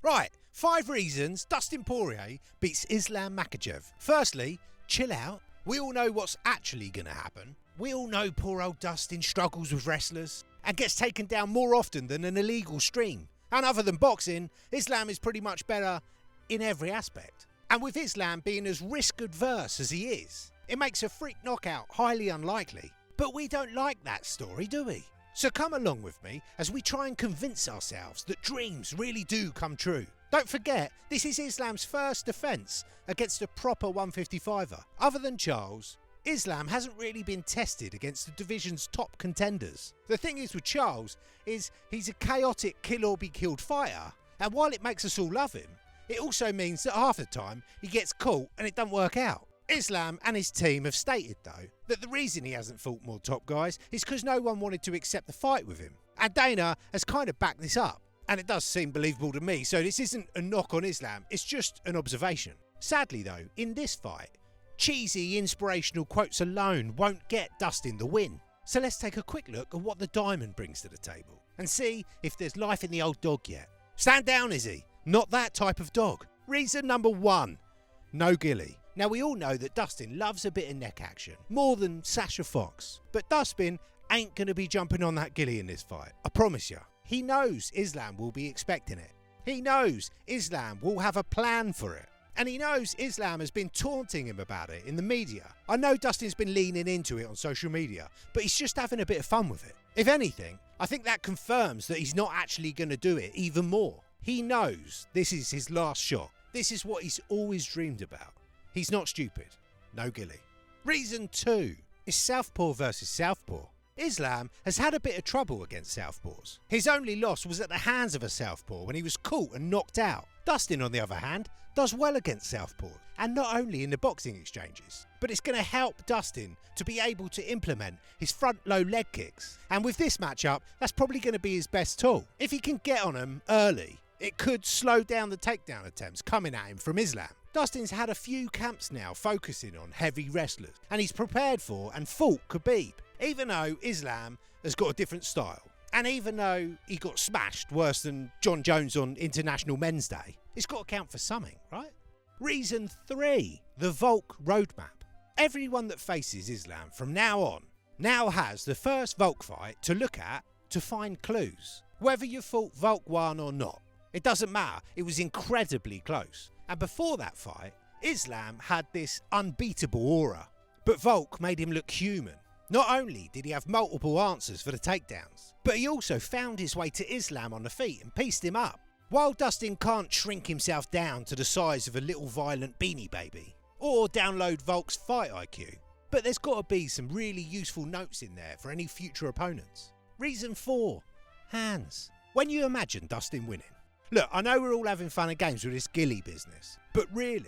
Right, 5 reasons Dustin Poirier beats Islam Makhachev. Firstly, chill out. We all know what's actually going to happen. We all know poor old Dustin struggles with wrestlers and gets taken down more often than an illegal stream. And other than boxing, Islam is pretty much better in every aspect. And with Islam being as risk-adverse as he is, it makes a freak knockout highly unlikely. But we don't like that story, do we? So come along with me as we try and convince ourselves that dreams really do come true. Don't forget, this is Islam's first defence against a proper 155er. Other than Charles, Islam hasn't really been tested against the division's top contenders. The thing is with Charles is he's a chaotic kill-or-be-killed fighter, and while it makes us all love him, it also means that half the time he gets caught and it doesn't work out. Islam and his team have stated, though, that the reason he hasn't fought more top guys is because no one wanted to accept the fight with him. And Dana has kind of backed this up. And it does seem believable to me, so this isn't a knock on Islam, it's just an observation. Sadly, though, in this fight, cheesy inspirational quotes alone won't get Dustin the win. So let's take a quick look at what the Diamond brings to the table and see if there's life in the old dog yet. Stand down, Izzy. Not that type of dog. Reason number 1, no ghillie. Now, we all know that Dustin loves a bit of neck action, more than Sasha Fox. But Dustin ain't going to be jumping on that ghillie in this fight, I promise you. He knows Islam will be expecting it. He knows Islam will have a plan for it. And he knows Islam has been taunting him about it in the media. I know Dustin's been leaning into it on social media, but he's just having a bit of fun with it. If anything, I think that confirms that he's not actually going to do it even more. He knows this is his last shot. This is what he's always dreamed about. He's not stupid. No ghillie. Reason 2 is Southpaw versus Southpaw. Islam has had a bit of trouble against Southpaws. His only loss was at the hands of a Southpaw when he was caught and knocked out. Dustin, on the other hand, does well against Southpaws, and not only in the boxing exchanges, but it's going to help Dustin to be able to implement his front low leg kicks. And with this matchup, that's probably going to be his best tool. If he can get on him early, it could slow down the takedown attempts coming at him from Islam. Dustin's had a few camps now focusing on heavy wrestlers, and he's prepared for and fought Khabib, even though Islam has got a different style. And even though he got smashed worse than John Jones on International Men's Day, it's got to count for something, right? Reason 3, the Volk roadmap. Everyone that faces Islam from now on now has the first Volk fight to look at to find clues. Whether you fought Volk 1 or not, it doesn't matter, it was incredibly close. And before that fight, Islam had this unbeatable aura, but Volk made him look human. Not only did he have multiple answers for the takedowns, but he also found his way to Islam on the feet and pieced him up. While Dustin can't shrink himself down to the size of a little violent Beanie Baby, or download Volk's fight IQ, but there's got to be some really useful notes in there for any future opponents. Reason 4, hands. When you imagine Dustin winning, look, I know we're all having fun and games with this ghillie business, but really,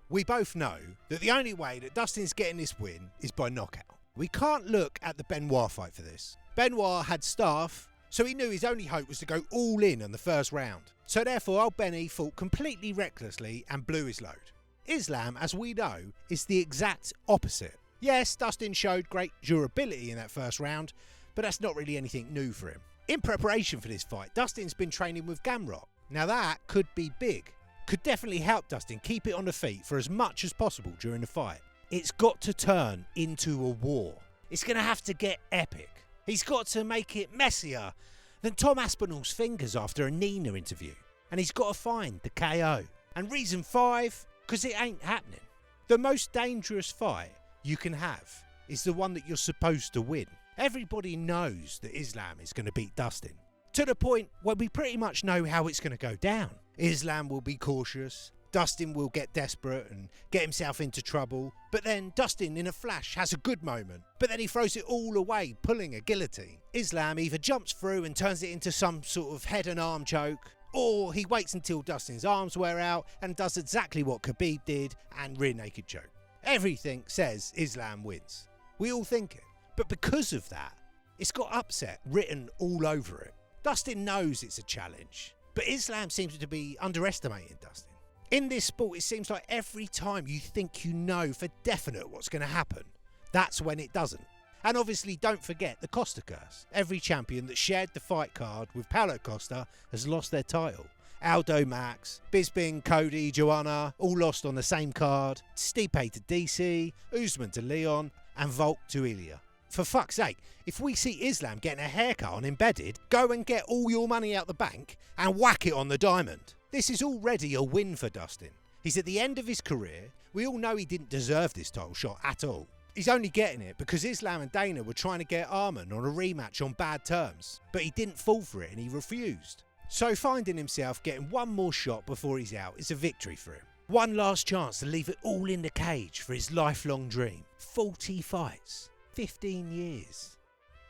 we both know that the only way that Dustin's getting this win is by knockout. We can't look at the Benoit fight for this. Benoit had staff, so he knew his only hope was to go all in on the first round. So therefore, old Benny fought completely recklessly and blew his load. Islam, as we know, is the exact opposite. Yes, Dustin showed great durability in that first round, but that's not really anything new for him. In preparation for this fight, Dustin's been training with Gamrot. Now that could be big. Could definitely help Dustin keep it on the feet for as much as possible during the fight. It's got to turn into a war. It's going to have to get epic. He's got to make it messier than Tom Aspinall's fingers after a Nina interview. And he's got to find the KO. And reason 5, because it ain't happening. The most dangerous fight you can have is the one that you're supposed to win. Everybody knows that Islam is going to beat Dustin, to the point where we pretty much know how it's going to go down. Islam will be cautious, Dustin will get desperate and get himself into trouble, but then Dustin in a flash has a good moment, but then he throws it all away pulling a guillotine. Islam either jumps through and turns it into some sort of head and arm choke, or he waits until Dustin's arms wear out and does exactly what Khabib did and rear naked choke. Everything says Islam wins. We all think it, but because of that, it's got upset written all over it. Dustin knows it's a challenge, but Islam seems to be underestimating Dustin. In this sport, it seems like every time you think you know for definite what's going to happen, that's when it doesn't. And obviously, don't forget the Costa curse. Every champion that shared the fight card with Paulo Costa has lost their title. Aldo Max, Bisping, Cody, Joanna, all lost on the same card. Stipe to DC, Usman to Leon, and Volk to Ilya. For fuck's sake, if we see Islam getting a haircut on Embedded, go and get all your money out the bank and whack it on the diamond. This is already a win for Dustin. He's at the end of his career. We all know he didn't deserve this title shot at all. He's only getting it because Islam and Dana were trying to get Arman on a rematch on bad terms, but he didn't fall for it and he refused. So finding himself getting one more shot before he's out is a victory for him. One last chance to leave it all in the cage for his lifelong dream. 40 fights, 15 years,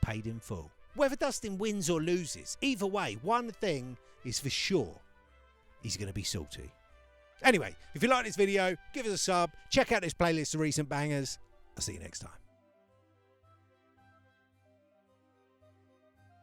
paid in full. Whether Dustin wins or loses, either way, one thing is for sure, he's going to be salty. Anyway, if you like this video, give us a sub, check out this playlist of recent bangers. I'll see you next time.